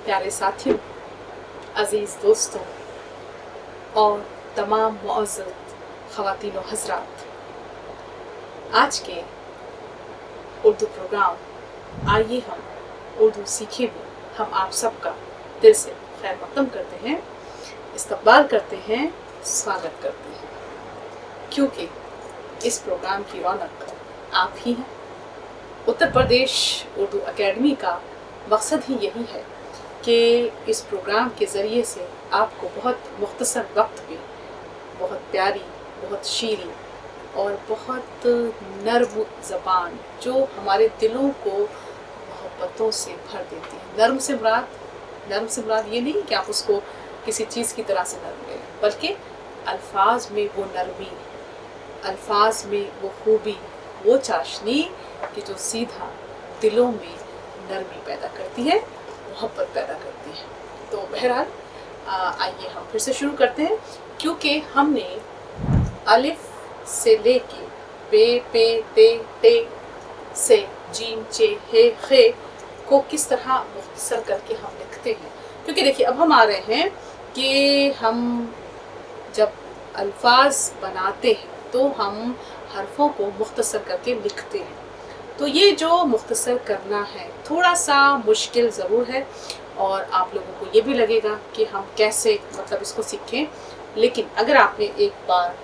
प्यारे साथियों, अजीज़ दोस्तों और तमाम मुअज़्ज़ज़ ख़वातीन व हज़रात, आज के उर्दू प्रोग्राम आइए हम उर्दू सीखे में हम आप सबका दिल से खैर मक़दम करते हैं, इस्तक़बाल करते हैं, स्वागत करते हैं, क्योंकि इस प्रोग्राम की रौनक आप ही हैं। उत्तर प्रदेश उर्दू एकेडमी का मकसद ही यही है कि इस प्रोग्राम के ज़रिए से आपको बहुत मुख्तसर वक्त में बहुत प्यारी, बहुत शीरी और बहुत नर्म ज़बान जो हमारे दिलों को मोहब्बतों से भर देती है। नर्म से मुराद ये नहीं कि आप उसको किसी चीज़ की तरह से नर्म लें, बल्कि अल्फाज में वो नरमी, अल्फाज में वो खूबी, वो चाशनी कि जो सीधा दिलों में नरमी पैदा करती है, मोहब्बत पैदा करती है। तो बहरहाल आइए हम फिर से शुरू करते हैं, क्योंकि हमने अलिफ से लेके बे पे ते टे से जीम चे हे खे को किस तरह मुख्तसर करके हम लिखते हैं। क्योंकि देखिए, अब हम आ रहे हैं कि हम जब अल्फाज बनाते हैं तो हम हरफों को मुख्तसर करके लिखते हैं। तो ये जो मुख्तसर करना है थोड़ा सा मुश्किल ज़रूर है और आप लोगों को ये भी लगेगा कि हम कैसे इसको सीखें, लेकिन अगर आपने एक बार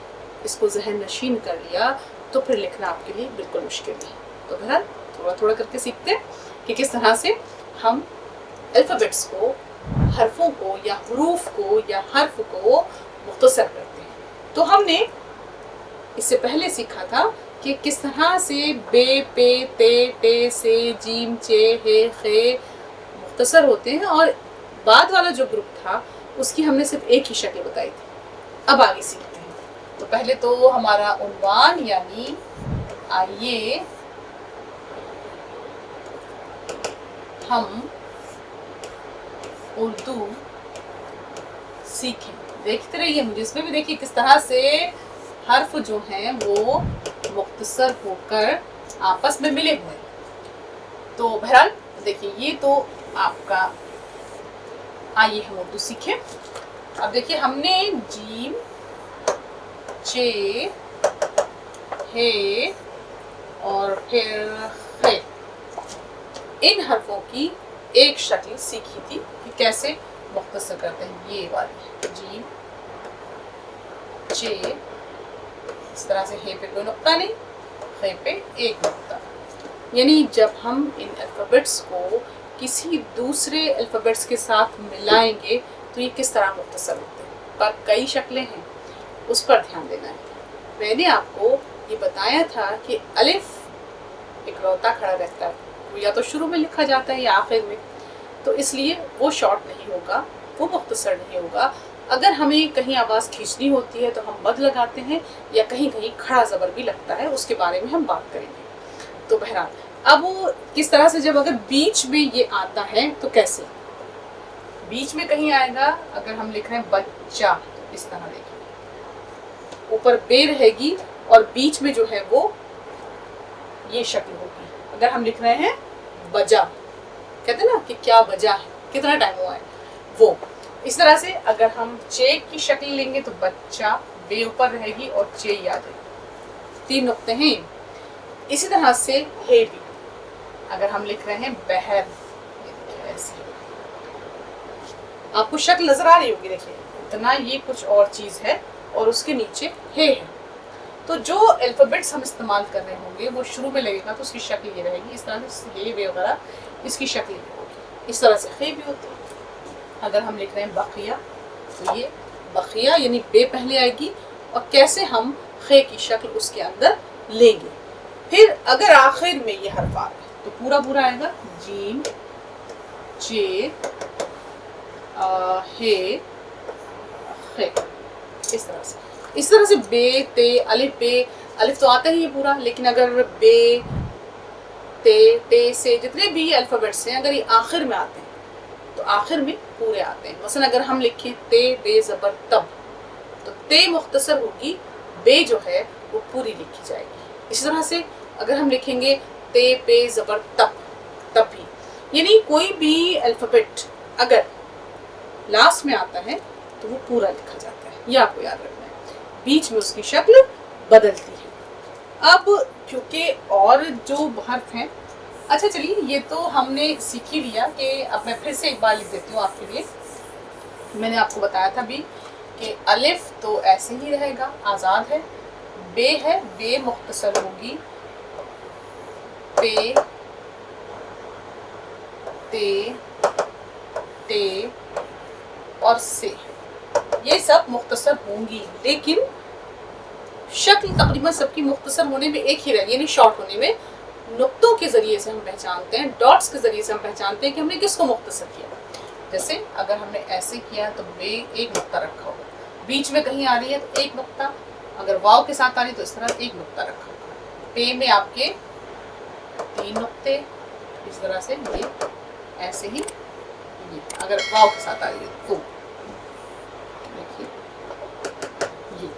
इसको ज़हन नशीन कर लिया तो फिर लिखना आपके लिए बिल्कुल मुश्किल नहीं। तो बहरहाल थोड़ा थोड़ा करके सीखते हैं कि किस तरह से हम अल्फ़ाबेट्स को, हरफों को या हुरूफ को या हर्फ को मुख्तसर करते हैं। तो हमने इससे पहले सीखा था कि किस तरह से बे पे ते टे से जीम चे हे खे मुख्तसर होते हैं, और बाद वाला जो ग्रुप था उसकी हमने सिर्फ एक ही शक्ल बताई थी। अब आगे सीखते हैं। तो पहले तो हमारा उन्वान, यानी आइए हम उर्दू सीखें। देखते रहिए मुझे, इसमें भी देखिए किस तरह से हर्फ जो हैं वो मुख्तसर होकर आपस में मिले हुए हैं। तो बहरहाल देखिए, ये तो आपका, आइए हम उर्दू सीखें। अब देखिए, हमने जीम चे हे और फिर खे इन हरफों की एक शक्ल सीखी थी कि कैसे मुख्तसर करते हैं। ये वाली जीम चे, इस तरह से हे पे कोई नुक्ता नहीं, खे पे एक नुक्ता। यानी जब हम इन अल्फ़ाबेट्स को किसी दूसरे अल्फ़ाबेट्स के साथ मिलाएंगे तो ये किस तरह मुख्तसर होते हैं। पर कई शक्लें हैं, उस पर ध्यान देना है। मैंने आपको ये बताया था कि अलिफ इकलौता खड़ा रहता है, वो या तो शुरू में लिखा जाता है या आखिर में, तो इसलिए वो शॉर्ट नहीं होगा, वो मुख्तसर नहीं होगा। अगर हमें कहीं आवाज़ खींचनी होती है तो हम मद लगाते हैं, या कहीं कहीं खड़ा ज़बर भी लगता है, उसके बारे में हम बात करेंगे। तो बहरहाल अब वो किस तरह से, जब अगर बीच में ये आता है तो कैसे बीच में कहीं आएगा। अगर हम लिख रहे हैं बच्चा, तो इस तरह देखिए, ऊपर बे रहेगी और बीच में जो है वो ये शक्ल होगी। अगर हम लिख रहे हैं बजा, कहते हैं ना कि क्या बजा है, कितना टाइम हुआ है, वो इस तरह से। अगर हम चे की शक्ल लेंगे तो बच्चा, बे ऊपर रहेगी और चे याद है, 3 नुक्ते हैं। इसी तरह से हे भी, अगर हम लिख रहे हैं बहर, ऐसे आपको शक्ल नजर आ रही होगी। देखिए इतना, ये कुछ और चीज है और उसके नीचे हे है। तो जो अल्फाबेट्स हम इस्तेमाल कर रहे होंगे वो शुरू में लगेगा तो उसकी शक्ल ये रहेगी। इस तरह से हे वे वगैरह, इसकी शक्ल ये होगी। इस तरह से खे भी होती है। अगर हम लिख रहे हैं बखिया, तो ये बखिया यानी बे पहले आएगी, और कैसे हम खे की शक्ल उसके अंदर लेंगे। फिर अगर आखिर में ये हर्फ आ रहा है तो पूरा पूरा आएगा, जीम चे हे खे, इस तरह से बे ते अलिफ, बे अलिफ तो आता ही है पूरा, लेकिन अगर बे ते टे से जितने भी अल्फाबेट्स हैं, अगर ये आखिर में आते हैं तो आखिर में पूरे आते हैं। मसलन अगर हम लिखें ते बे ज़बर तब, तो ते मुख्तसर होगी, बे जो है वो पूरी लिखी जाएगी। इसी तरह से अगर हम लिखेंगे ते पे ज़बर तब, तब भी, यानी कोई भी अल्फ़ाबेट अगर लास्ट में आता है तो वो पूरा लिखा जाता है, ये आपको याद रखना है, बीच में उसकी शक्ल बदलती है। अब क्योंकि और जो हर्फ हैं, अच्छा चलिए ये तो हमने सीख ही लिया कि अब मैं फिर से एक बार लिख देती हूँ आपके लिए। मैंने आपको बताया था भी कि अलिफ तो ऐसे ही रहेगा, आज़ाद है। बे है, बे मुख्तसर होगी, पे, ते, टे और से, ये सब मुख्तसर होंगी, लेकिन शक्ल तकरीबन सबकी मुख्तसर होने में एक ही रहेगी, यानी शॉर्ट होने में। नुक्तों के जरिए से हम पहचानते हैं, डॉट्स के जरिए से हम पहचानते हैं कि हमने किसको मुख्तसर किया। जैसे अगर हमने ऐसे किया तो बे एक नुक्ता रखा होगा, बीच में कहीं आ रही है तो एक नुक्ता, अगर वाव के साथ आ रही है तो इस तरह एक नुक्ता रखा होगा। पे में आपके 3 नुक्ते, इस तरह से ये ऐसे ही, ये अगर वाव के साथ आ रही है तो देखिए ये।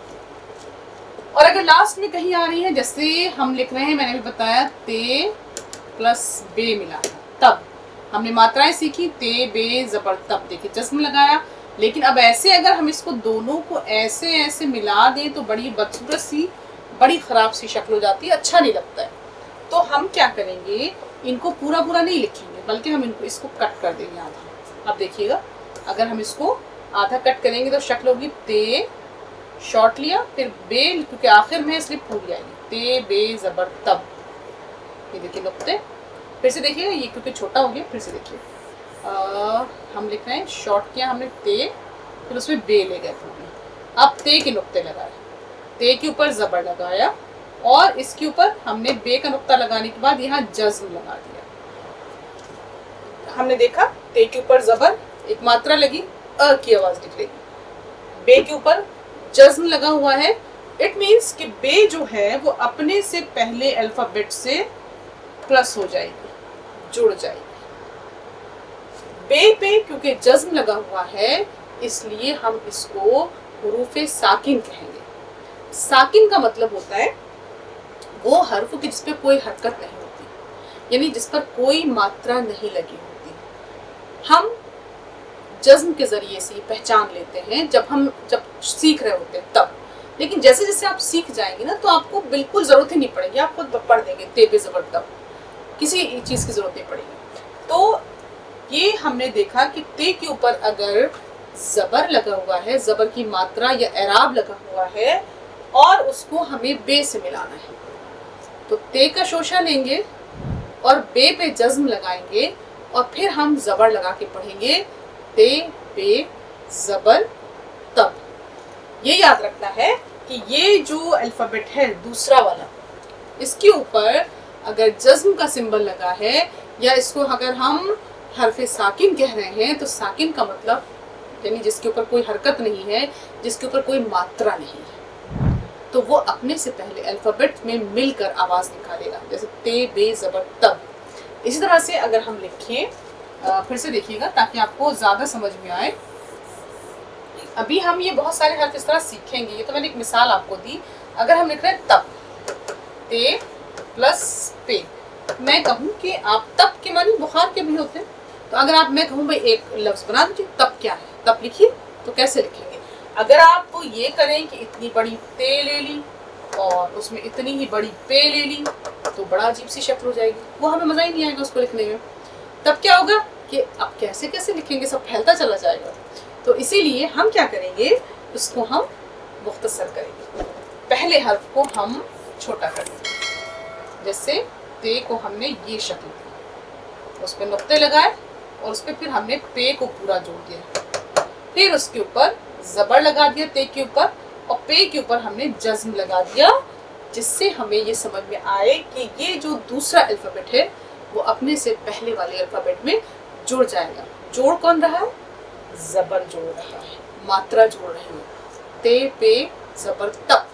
और अगर लास्ट में कहीं आ रही है, जैसे हम लिख रहे हैं, मैंने भी बताया ते प्लस बे मिला तब हमने मात्राएं सीखी, ते बे जबर तब, देखिए जस्म लगाया। लेकिन अब ऐसे अगर हम इसको दोनों को ऐसे ऐसे मिला दें तो बड़ी बदसूरत सी, बड़ी ख़राब सी शक्ल हो जाती है, अच्छा नहीं लगता है। तो हम क्या करेंगे, इनको पूरा पूरा नहीं लिखेंगे, बल्कि हम इनको इसको कट कर देंगे आधा। अब देखिएगा, अगर हम इसको आधा कट करेंगे तो शक्ल होगी ते, शॉर्ट लिया, फिर बे क्योंकि आखिर में इसलिए पूरी आएगी, ते बे जबर तब। ये देखिए नुक्ते, फिर से देखिएगा, ये क्योंकि छोटा हो गया, फिर से देखिए हम लिख रहे हैं, शॉर्ट किया हमने ते, फिर उसमें बे ले गए पूरी। अब ते के नुक्ते लगाए, ते के ऊपर जबर लगाया और इसके ऊपर हमने बे का नुक्ता लगाने के बाद यहाँ जज्म लगा दिया। हमने देखा ते के ऊपर जबर, एक मात्रा लगी, अ की आवाज निकलेगी, बे के ऊपर जज्म लगा हुआ है। इट मीन्स कि बे जो है वो अपने से पहले अल्फाबेट से प्लस हो जाएगी, जुड़ जाएगी। बे पे क्योंकि जज्म लगा हुआ है इसलिए हम इसको हुरूफे साकिन कहेंगे। साकिन का मतलब होता है वो हर्फ कि जिस पे कोई हरकत नहीं होती, यानी जिस पर कोई मात्रा नहीं लगी होती। हम जज्म के जरिए से पहचान लेते हैं जब सीख रहे होते हैं तब। लेकिन जैसे जैसे आप सीख जाएंगे ना तो आपको बिल्कुल जरूरत ही नहीं पड़ेगी, आप खुद पढ़ देंगे ते बे जबर तब, किसी चीज की जरूरत नहीं पड़ेगी। तो ये हमने देखा कि ते के ऊपर अगर जबर लगा हुआ है, जबर की मात्रा या एराब लगा हुआ है और उसको हमें बे से मिलाना है, तो ते का शोशा लेंगे और बे पे जज्म लगाएंगे और फिर हम जबर लगा के पढ़ेंगे, ते बे जबर तब। ये याद रखना है कि ये जो अल्फाबेट है दूसरा वाला, इसके ऊपर अगर जज्म का सिंबल लगा है या इसको अगर हम हरफे साकिन कह रहे हैं तो साकिन का मतलब यानी जिसके ऊपर कोई हरकत नहीं है, जिसके ऊपर कोई मात्रा नहीं है, तो वो अपने से पहले अल्फाबेट में मिलकर आवाज निकालेगा, जैसे ते बे जबर तब। इसी तरह से अगर हम लिखें, फिर से देखिएगा ताकि आपको ज्यादा समझ में आए। अभी हम ये बहुत सारे हर्फ इस तरह सीखेंगे, ये तो मैंने एक मिसाल आपको दी। अगर हम लिख रहे हैं तब, ते प्लस पे, मैं कहूँ कि आप तब के मानी बुखार के भी होते हैं, तो अगर आप मैं कहूँ भाई एक लफ्ज बना दीजिए, तब क्या है, तब लिखिए, तो कैसे लिखेंगे? अगर आप ये करें कि इतनी बड़ी ते ले ली और उसमें इतनी ही बड़ी पे ले ली तो बड़ा अजीब सी शक्ल हो जाएगी, वो हमें मजा ही नहीं आएगा उसको लिखने में। तब क्या होगा कि अब कैसे कैसे लिखेंगे, सब फैलता चला जाएगा। तो इसीलिए हम क्या करेंगे, उसको हम मुख्तसर करेंगे। पहले हर्फ को हम छोटा कर देंगे, जैसे ते को हमने ये शक्ल दी, उस पर नुक्ते लगाए और उस पर फिर हमने पे को पूरा जोड़ दिया, फिर उसके ऊपर जबर लगा दिया ते के ऊपर और पे के ऊपर हमने जज्म लगा दिया, जिससे हमें ये समझ में आए कि ये जो दूसरा अल्फाबेट है वो अपने से पहले वाले अल्फाबेट में जुड़ जाएगा। जोड़ कौन रहा है? जबर जोड़ रहा है, मात्रा जोड़ रही है, ते पे जबर तब,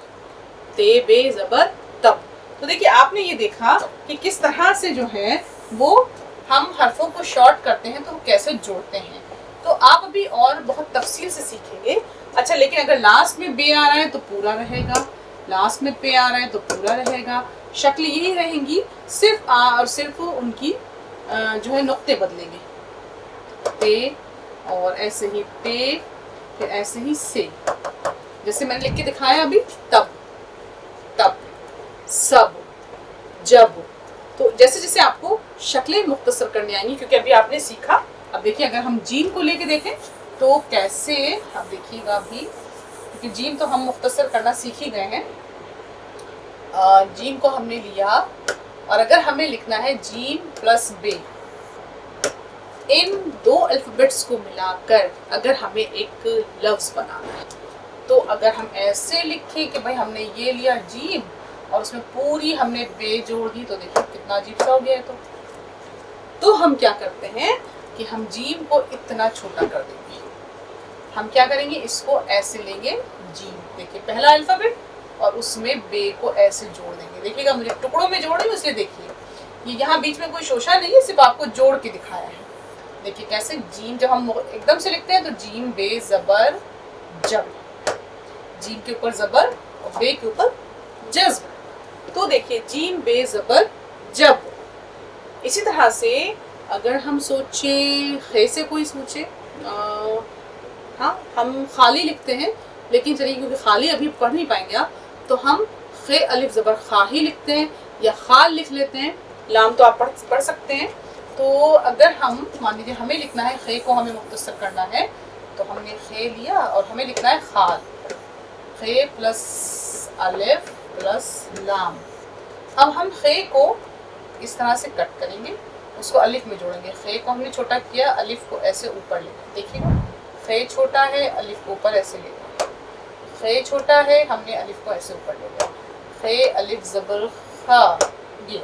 ते बे जबर तब। तो देखिए आपने ये देखा कि किस तरह से जो है वो हम हरफों को शॉर्ट करते हैं तो कैसे जोड़ते हैं। तो आप अभी और बहुत तफसील से सीखेंगे। अच्छा, लेकिन अगर लास्ट में बे आ रहा है तो पूरा रहेगा, लास्ट में पे आ रहा है तो पूरा रहेगा, शक्ल यही रहेंगी, सिर्फ और सिर्फ उनकी जो है नुक्ते बदलेंगे, ते और ऐसे ही पे, फिर ऐसे ही से, जैसे मैंने लिख के दिखाया अभी, तब, तब, सब, जब। तो जैसे जैसे आपको शक्लें मुख्तसर करनी आएंगी, क्योंकि अभी आपने सीखा। अब देखिए अगर हम जीम को लेके देखें तो कैसे, अब देखिएगा अभी, क्योंकि जीम तो हम मुख्तसर करना सीख ही गए हैं। जीम को हमने लिया, और अगर हमें लिखना है जीम प्लस बे, इन दो अल्फ़ाबेट्स को मिलाकर अगर हमें एक लफ्ज़ बनाना है, तो अगर हम ऐसे लिखें कि भाई हमने ये लिया जीम और उसमें पूरी हमने बे जोड़ दी, तो देखिए कितना अजीब सा हो गया है। तो हम क्या करते हैं कि हम जीम को इतना छोटा कर देंगे। हम क्या करेंगे, इसको ऐसे लेंगे जीम, देखिए पहला अल्फ़ाबेट, और उसमें बे को ऐसे जोड़ देंगे। देखिएगा मुझे टुकड़ों में जोड़ रही हूँ, इसलिए देखिए ये यहाँ बीच में कोई शोशा नहीं है, सिर्फ आपको जोड़ के दिखाया है। देखिए कैसे जीम जब हम एकदम से लिखते हैं तो जीम बे ज़बर जब, जीम के ऊपर ज़बर और बे के ऊपर जज़्ब। तो देखिए जीम बे ज़बर जब। इसी तरह से अगर हम सोचे, खे से कोई सोचे, हाँ हम खाली लिखते हैं, लेकिन चलिए क्योंकि खाली अभी पढ़ नहीं पाएंगे आप, तो हम खे अलिफ ज़बर खा ही लिखते हैं या खाल लिख लेते हैं। लाम तो आप पढ़ सकते हैं। तो अगर हम मान लीजिए हमें लिखना है, खे को हमें मुख्तसर करना है, तो हमने खे लिया और हमें लिखना है खाल, खे प्लस अलिफ प्लस लाम। अब हम खे को इस तरह से कट करेंगे, उसको अलिफ में जोड़ेंगे। खे को हमने छोटा किया, अलिफ को ऐसे ऊपर लेंगे, देखिए खे छोटा है, अलिफ को ऊपर ऐसे ले लिया, खे छोटा है, हमने अलिफ को ऐसे ऊपर ले लिया, खे अलिफ ज़बर खा, ये।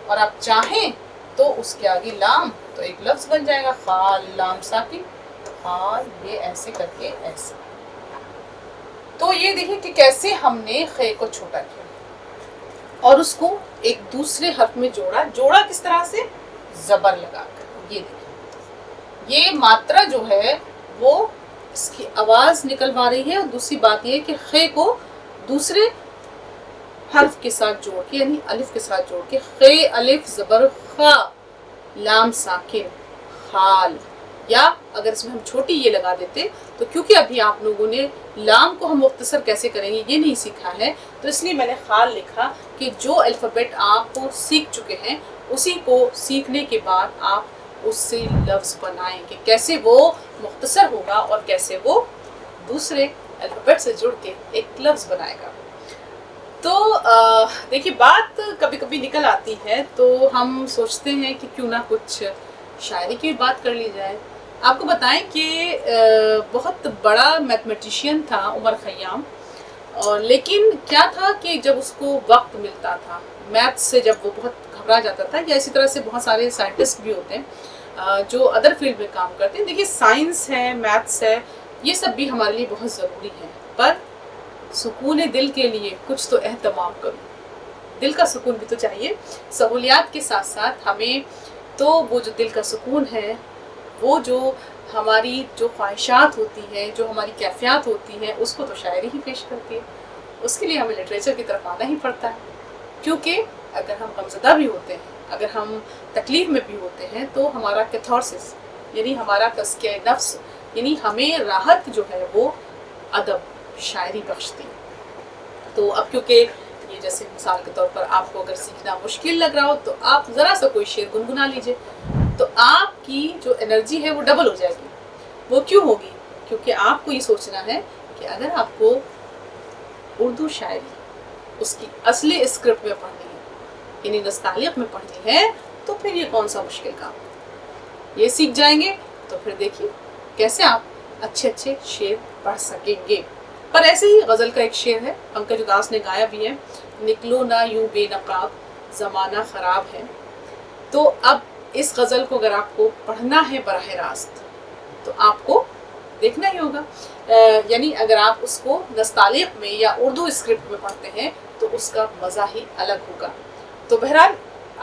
और आप चाहें तो उसके आगे लाम, तो एक लफ्ज़ बन जाएगा खाल लाम साकिन, खाल, ये ऐसे करके ऐसे। तो ये देखिए कि कैसे हमने खे को छोटा किया और उसको एक दूसरे हर्फ में जोड़ा। जोड़ा किस तरह से, ज़बर लगाकर। ये देखिए ये मात्रा जो है वो इसकी आवाज़ निकलवा रही है, और दूसरी बात ये है कि खे को दूसरे हर्फ के साथ जोड़ के, यानी अलिफ के साथ जोड़ के, खे अलिफ ज़बर खा लाम साकिन खाल। या अगर इसमें हम छोटी ये लगा देते, तो क्योंकि अभी आप लोगों ने लाम को हम मुख्तसर कैसे करेंगे ये नहीं सीखा है, तो इसलिए मैंने खाल लिखा कि जो अल्फ़ाबेट आप सीख चुके हैं उसी को सीखने के बाद आप उससे लफ्ज़ बनाएं कि कैसे वो मुख्तसर होगा और कैसे वो दूसरे अल्फ़ाबेट से जुड़ के एक लफ्ज़ बनाएगा। तो देखिए बात कभी कभी निकल आती है, तो हम सोचते हैं कि क्यों ना कुछ शायरी की बात कर ली जाए। आपको बताएं कि बहुत बड़ा मैथमेटिशियन था उमर ख़याम, और लेकिन क्या था कि जब उसको वक्त मिलता था मैथ से, जब वो बहुत घबरा जाता था, या इसी तरह से बहुत सारे साइंटिस्ट भी होते हैं जो अदर फील्ड में काम करते हैं। देखिए साइंस है, मैथ्स है, ये सब भी हमारे लिए बहुत ज़रूरी है, पर सुकून दिल के लिए कुछ तो एहतमाम करो। दिल का सुकून भी तो चाहिए। सहूलियात के साथ साथ हमें तो वो जो दिल का सुकून है, वो जो हमारी जो ख्वाहिशात होती हैं, जो हमारी कैफियत होती हैं, उसको तो शायरी ही पेश करती है। उसके लिए हमें लिटरेचर की तरफ आना ही पड़ता है, क्योंकि अगर हम गमज़दा भी होते हैं, अगर हम तकलीफ़ में भी होते हैं, तो हमारा कैथारसिस यानी हमारा तज़किया नफ्स, यानी हमें राहत जो है वो अदब शायरी बख्शती है। तो अब क्योंकि ये जैसे मिसाल के तौर पर आपको अगर सीखना मुश्किल लग रहा हो, तो आप ज़रा सा कोई शेर गुनगुना लीजिए, तो आपकी जो एनर्जी है वो डबल हो जाएगी। वो क्यों होगी? क्योंकि आपको ये सोचना है कि अगर आपको उर्दू शायरी उसकी असली स्क्रिप्ट में पढ़नी है, यानी नस्तालियत में पढ़नी है, तो फिर ये कौन सा मुश्किल काम। ये सीख जाएंगे तो फिर देखिए कैसे आप अच्छे अच्छे शेर पढ़ सकेंगे। पर ऐसे ही गज़ल का एक शेर है, पंकज उदास ने गाया भी है, निकलो ना यूं बेनकाब ज़माना ख़राब है। तो अब इस गज़ल को अगर आपको पढ़ना है बराह रास्त, तो आपको देखना ही होगा, यानी अगर आप उसको नस्तालियत में या उर्दू स्क्रिप्ट में पढ़ते हैं तो उसका मज़ा ही अलग होगा। तो बहरहाल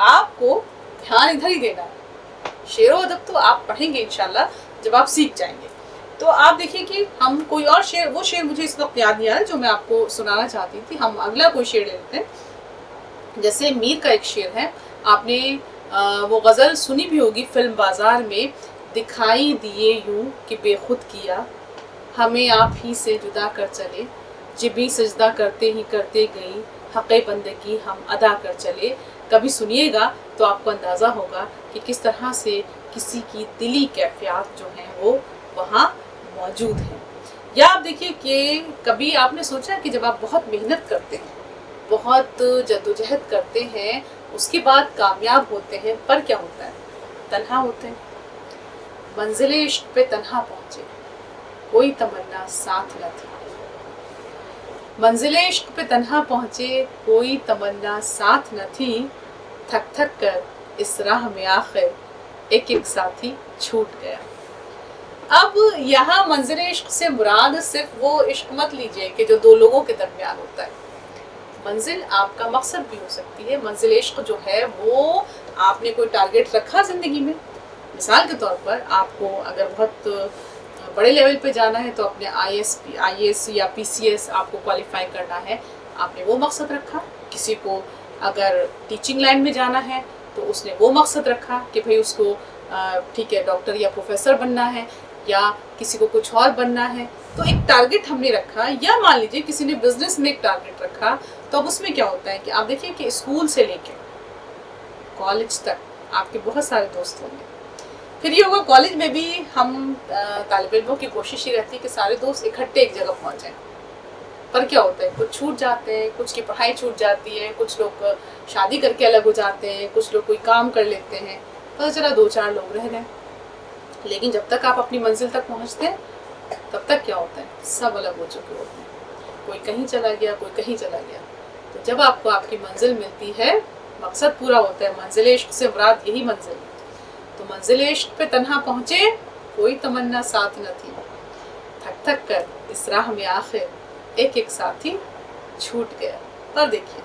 आपको ध्यान इधर ही देना है। शेर व अदब तो आप पढ़ेंगे इंशाल्लाह जब आप सीख जाएंगे। तो आप देखिए कि हम कोई और शेर, वो शेर मुझे इस वक्त याद नहीं आ रहा जो मैं आपको सुनाना चाहती थी, हम अगला कोई शेर ले लेते हैं। जैसे मीर का एक शेर है, आपने वो गज़ल सुनी भी होगी फिल्म बाजार में, दिखाई दिए यूं कि बेखुद किया, हमें आप ही से जुदा कर चले, जिबी सजदा करते ही करते गई, हक़े बंदगी हम अदा कर चले। कभी सुनिएगा तो आपको अंदाज़ा होगा कि किस तरह से किसी की दिली कैफियत जो है वो वहाँ मौजूद है। या आप देखिए कि कभी आपने सोचा कि जब आप बहुत मेहनत करते हैं, बहुत जद्दोजहद करते हैं, उसके बाद कामयाब होते हैं, पर क्या होता है? तन्हा होते हैं। मंजिले इश्क पे तन्हा पहुंचे, कोई तमन्ना साथ न थी। मंजिले इश्क पे तन्हा पहुंचे, कोई तमन्ना साथ न थी। थक थक कर इस राह में आखिर एक एक साथी छूट गया। अब यहाँ मंजिले इश्क से मुराद सिर्फ वो इश्क मत लीजिए कि जो दो लोगों के दरमियान होता है। मंजिल आपका मकसद भी हो सकती है। मंजिल इश्क जो है वो आपने कोई टारगेट रखा ज़िंदगी में, मिसाल के तौर पर आपको अगर बहुत बड़े लेवल पे जाना है तो अपने आईएएस या पीसीएस आपको क्वालिफाई करना है, आपने वो मकसद रखा। किसी को अगर टीचिंग लाइन में जाना है तो उसने वो मकसद रखा कि भाई उसको ठीक है डॉक्टर या प्रोफेसर बनना है, या किसी को कुछ और बनना है, तो एक टारगेट हमने रखा। या मान लीजिए किसी ने बिजनेस में एक टारगेट रखा, तो अब उसमें क्या होता है कि आप देखिए कि स्कूल से लेके कॉलेज तक आपके बहुत सारे दोस्त होंगे। फिर ये होगा कॉलेज में भी हम तालिब इल्मों की कोशिश ही रहती है कि सारे दोस्त इकट्ठे एक जगह पहुंच जाएं। पर क्या होता है, कुछ छूट जाते हैं, कुछ की पढ़ाई छूट जाती है, कुछ लोग शादी करके अलग हो जाते हैं, कुछ लोग कोई काम कर लेते हैं, पता चला 2-4 लोग रह गए। लेकिन जब तक आप अपनी मंजिल तक पहुंचते हैं तब तक क्या होता है, सब अलग हो चुके होते हैं। कोई कहीं चला गया, कोई कहीं चला गया। तो जब आपको आपकी मंजिल मिलती है, मकसद पूरा होता है। मंजिल इश्क से मुराद यही मंजिल है। तो मंजिल इश्क पे तन्हा पहुंचे, कोई तमन्ना साथ न थी। थक थक कर इस राह में आखिर एक एक साथी छूट गया। पर देखिए,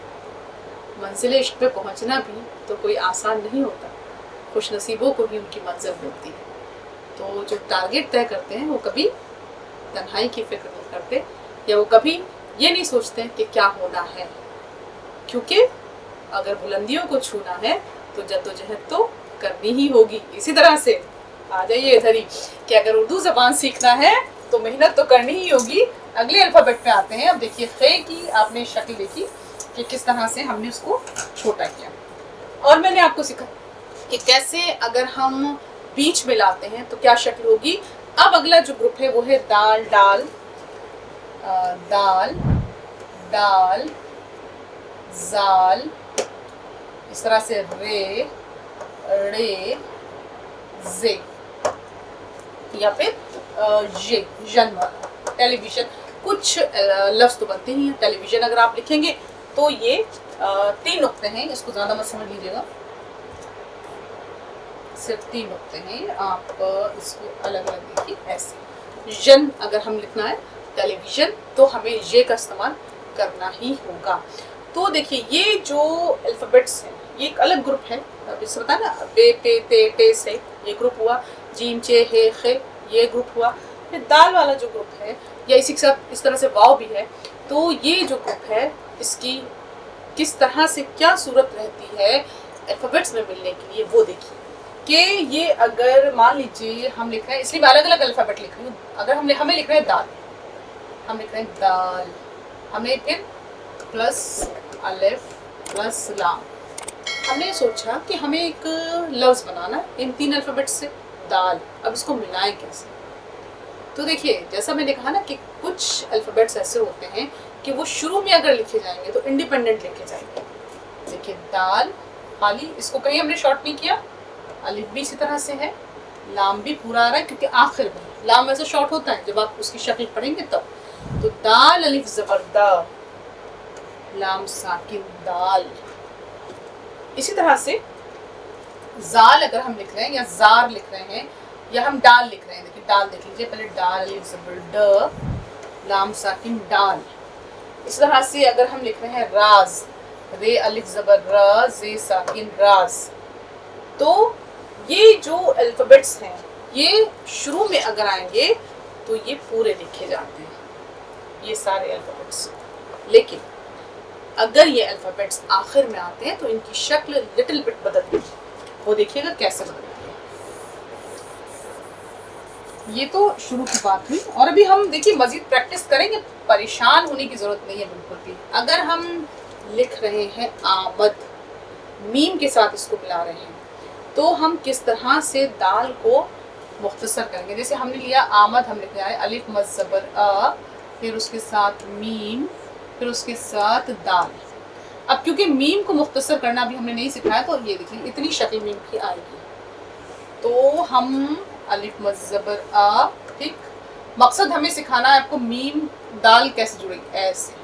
मंजिल इश्क पे पहुंचना भी तो कोई आसान नहीं होता। खुश नसीबों को ही उनकी मंजिल मिलती है। तो जो टारगेट तय करते हैं वो कभी तन्हाई की फिक्र नहीं करते, या वो कभी ये नहीं सोचते कि क्या होना है, क्योंकि अगर बुलंदियों को छूना है तो जद्दोजहद तो करनी ही होगी। इसी तरह से आ जाइए इधर ही कि अगर उर्दू ज़बान सीखना है तो मेहनत तो करनी ही होगी। अगले अल्फ़ाबेट पे आते हैं। अब देखिए खे की आपने शक्ल देखी कि किस तरह से हमने उसको छोटा किया, और मैंने आपको सिखा कि कैसे अगर हम बीच में लाते हैं तो क्या शक्ल होगी। अब अगला जो ग्रुप है वो है दाल डाल, दाल डाल, जाल, इस तरह से रे रे जे, या फिर ये जन्म। टेलीविजन, कुछ लफ्ज़ तो बनते ही हैं। टेलीविजन अगर आप लिखेंगे तो ये 3 नुक्ते हैं, इसको ज़्यादा मत समझ लीजिएगा, सिर्फ 3 नुक्ते हैं। आप इसको अलग अलग देखिए ऐसे। जन अगर हम लिखना है टेलीविजन तो हमें ये का इस्तेमाल करना ही होगा। तो देखिए ये जो अल्फ़ाबेट्स हैं ये एक अलग ग्रुप है। जैसे बताया ना, बे पे ते टे से ये ग्रुप हुआ, जीम चे हे खे ये ग्रुप हुआ। फिर दाल वाला जो ग्रुप है, या इसी के साथ इस तरह से वाव भी है, तो ये जो ग्रुप है इसकी किस तरह से क्या सूरत रहती है अल्फ़ाबेट्स में मिलने के लिए, वो देखिए कि ये अगर मान लीजिए हम लिख रहे हैं, इसलिए मैं अलग अलग अल्फ़ाबेट लिख रही हूँ। अगर हमें लिख रहे हैं दाल, हम लिख रहे हैं दाल, हमें फिर प्लस अलिफ प्लस लाम। हमने सोचा कि हमें एक लफ्ज़ बनाना है इन 3 अल्फ़ाबेट से, दाल। अब इसको मिलाएं कैसे? तो देखिए जैसा मैंने कहा ना कि कुछ अल्फ़ाबेट्स ऐसे होते हैं कि वो शुरू में अगर लिखे जाएंगे तो इंडिपेंडेंट लिखे जाएंगे। देखिए दाल खाली, इसको कहीं हमने शॉर्ट नहीं किया। अलिफ भी इसी तरह से है, लाम भी पूरा आ रहा है क्योंकि आखिर में लाम वैसे शॉर्ट होता है जब आप उसकी शक्ल पढ़ेंगे तब। तो दाल अलिफ ज़बर दा, लाम साकिन दाल। इसी तरह से जाल अगर हम लिख रहे हैं या जार लिख रहे हैं या हम डाल लिख रहे हैं, देखिए डाल देख लीजिए, पहले डाल अलिफ ज़बर ड, लाम साकिन डाल। इस तरह से अगर हम लिख रहे हैं राज, रे अलिफ ज़बर र, जे साकिन राज। तो ये जो अल्फ़ाबेट्स हैं ये शुरू में अगर आएंगे तो ये पूरे लिखे जाते हैं, ये सारे अल्फ़ाबेट्स। लेकिन अगर ये अल्फ़ाबेट्स आखिर में आते हैं तो इनकी शक्ल लिटिल बिट बदलती है। वो देखिएगा कैसे बदलती है। ये तो शुरू की बात हुई, और अभी हम देखिए मजीद प्रैक्टिस करेंगे, परेशान होने की जरूरत नहीं है बिल्कुल भी। अगर हम लिख रहे हैं आमद, मीम के साथ इसको मिला रहे हैं, तो हम किस तरह से दाल को मुख्तसर करेंगे। जैसे हमने लिया आमद, हम लिख रहे हैं अलिफ मद ज़बर अ, फिर उसके साथ मीम, फिर उसके साथ दाल। अब क्योंकि मीम को मुख्तसर करना अभी हमने नहीं सिखाया, तो ये देखिए इतनी शक्ल मीम की आएगी। तो हम अलिफ मद ज़बर आ, ठीक, मकसद हमें सिखाना है आपको मीम दाल कैसे जुड़ेगी, ऐसे।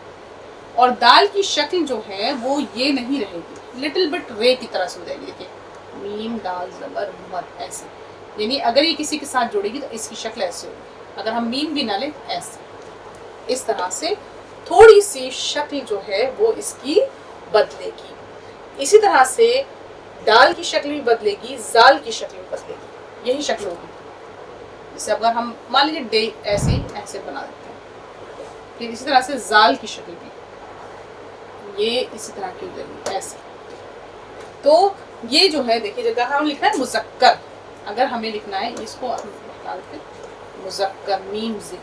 और दाल की शक्ल जो है वो ये नहीं रहेगी, लिटिल बिट रे की तरह से हो जाएगी। देखिए मीम दाल ज़बर मद, ऐसे। यानी अगर ये किसी के साथ जुड़ेगी तो इसकी शक्ल ऐसे होगी, अगर हम मीम भी ना लें ऐसे। इस तरह से थोड़ी सी शक्ल जो है वो इसकी बदलेगी। इसी तरह से दाल की शक्ल भी बदलेगी, जाल की शक्ल भी बदलेगी, यही शक्ल होगी। जैसे अगर हम मान लीजिए डे ऐसे ऐसे बना देते हैं, फिर इसी तरह से जाल की शक्ल भी ये इसी तरह की हो जाएगी, ऐसे। तो ये जो है देखिए, जगह हम लिखना है मुज़क्कर, अगर हमें लिखना है इसको डालते मुज़क्कर मीम ज़े,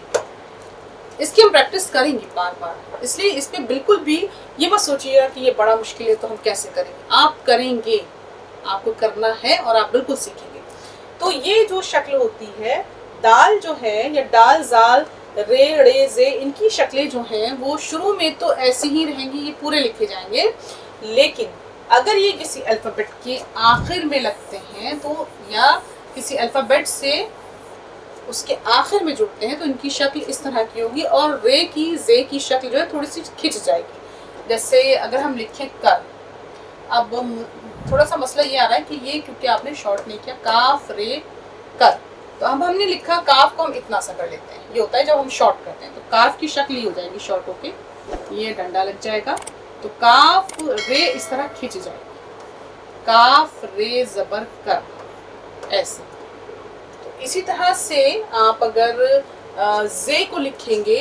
इसकी हम प्रैक्टिस करेंगे बार बार। इसलिए इस पर बिल्कुल भी ये मत सोचिएगा कि ये बड़ा मुश्किल है तो हम कैसे करेंगे, आप करेंगे, आपको करना है और आप बिल्कुल सीखेंगे। तो ये जो शक्ल होती है दाल जो है, या दाल जाल रे रे जे, इनकी शक्लें जो हैं वो शुरू में तो ऐसी ही रहेंगी, ये पूरे लिखे जाएंगे। लेकिन अगर ये किसी अल्फ़ाबेट के आखिर में लगते हैं तो, या किसी अल्फ़ाबेट से उसके आखिर में जुड़ते हैं, तो इनकी शक्ल इस तरह की होगी, और रे की जे की शक्ल जो है थोड़ी सी खिंच जाएगी। जैसे अगर हम लिखें कर, अब थोड़ा सा मसला ये आ रहा है कि ये क्योंकि आपने शॉर्ट नहीं किया, काफ रे कर, तो अब हमने लिखा काफ को हम इतना सा कर लेते हैं, ये होता है जब हम शॉर्ट करते हैं, तो काफ की शक्ल ही हो जाएगी शॉर्ट होके, ये डंडा लग जाएगा, तो काफ रे इस तरह खिंच जाएगी, काफ रे ज़बर कर, ऐसे। तो इसी तरह से आप अगर जे को लिखेंगे,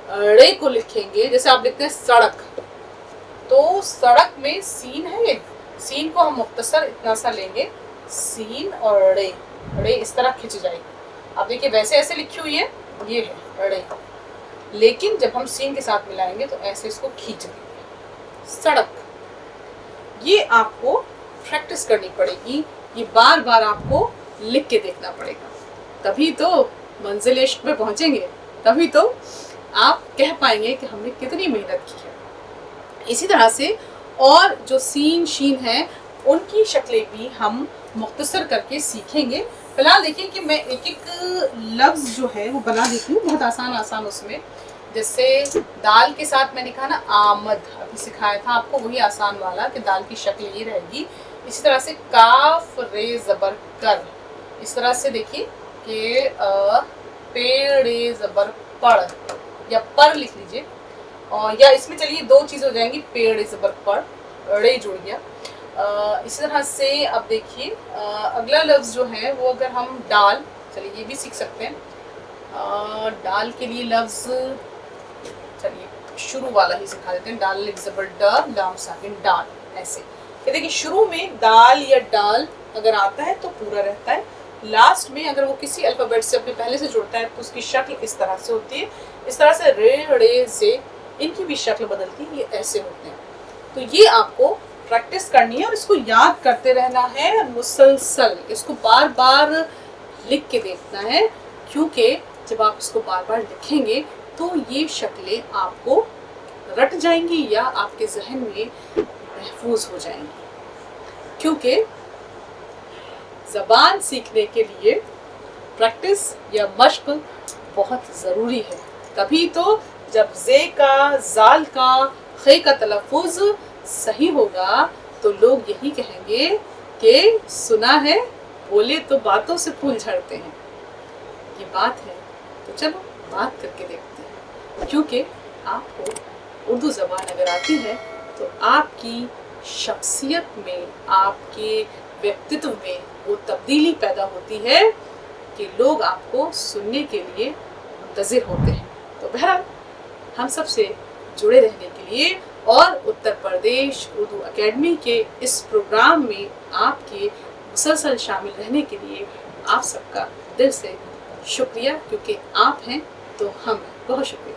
रे को लिखेंगे, जैसे आप लिखते हैं सड़क, तो सड़क में सीन है, ये सीन को हम मुख्तसर इतना सा लेंगे, सीन और रे, रे इस तरह खिंच जाएगी। आप देखिए वैसे ऐसे लिखी हुई है, ये है रे, लेकिन जब हम सीन के साथ मिलाएंगे तो ऐसे इसको खींच देंगे, सड़क। ये आपको प्रैक्टिस करनी पड़ेगी, ये बार बार आपको लिख के देखना पड़ेगा, तभी तो मंजिल इश्क पे पहुंचेंगे, तभी तो आप कह पाएंगे कि हमने कितनी मेहनत की है। इसी तरह से और जो सीन शीन है उनकी शक्लें भी हम मुख्तसर करके सीखेंगे। फिलहाल देखिए कि मैं एक एक लफ्ज़ जो है वो बना देती हूँ, बहुत आसान आसान उसमें। जैसे दाल के साथ मैंने कहा ना आमद, अभी सिखाया था आपको वही आसान वाला कि दाल की शक्ल ये रहेगी। इसी तरह से काफ रे ज़बर कर, इस तरह से देखिए कि पे रे ज़बर पढ़, या पर लिख लीजिए, और या इसमें चलिए दो चीज़ हो जाएंगी, पेड़ ज़बर पर, रे जुड़ गया। इसी तरह से अब देखिए अगला लफ्ज़ जो है वो अगर हम डाल, चलिए ये भी सीख सकते हैं। डाल के लिए लफ्ज़ चलिए शुरू वाला ही सिखा देते हैं, डाल ज़बर ड लाम साकिन डाल, ऐसे कि देखिए शुरू में दाल या डाल अगर आता है तो पूरा रहता है, लास्ट में अगर वो किसी अल्फ़ाबेट से अपने पहले से जुड़ता है तो उसकी शक्ल इस तरह से होती है। इस तरह से रे रे से इनकी भी शक्ल बदलती है, ये ऐसे होते हैं। तो ये आपको प्रैक्टिस करनी है और इसको याद करते रहना है मुसलसल, इसको बार बार लिख के देखना है, क्योंकि जब आप इसको बार बार लिखेंगे तो ये शक्लें आपको रट जाएंगी या आपके जहन में महफूज हो जाएंगी। क्योंकि ज़बान सीखने के लिए प्रैक्टिस या मश्क बहुत ज़रूरी है, तभी तो जब जे का जाल का खे का तलफ़ुज़ सही होगा तो लोग यही कहेंगे कि सुना है बोले तो बातों से फूल झड़ते हैं। ये बात है, तो चलो बात करके देखते हैं, क्योंकि आपको उर्दू ज़बान अगर आती है तो आपकी शख्सियत में, आपके व्यक्तित्व में वो तब्दीली पैदा होती है कि लोग आपको सुनने के लिए मुंतज़िर होते हैं। तो बहरहाल हम सबसे जुड़े रहने के लिए और उत्तर प्रदेश उर्दू एकेडमी के इस प्रोग्राम में आपके मुसलसल शामिल रहने के लिए आप सबका दिल से शुक्रिया, क्योंकि आप हैं तो हम हैं। बहुत शुक्रिया।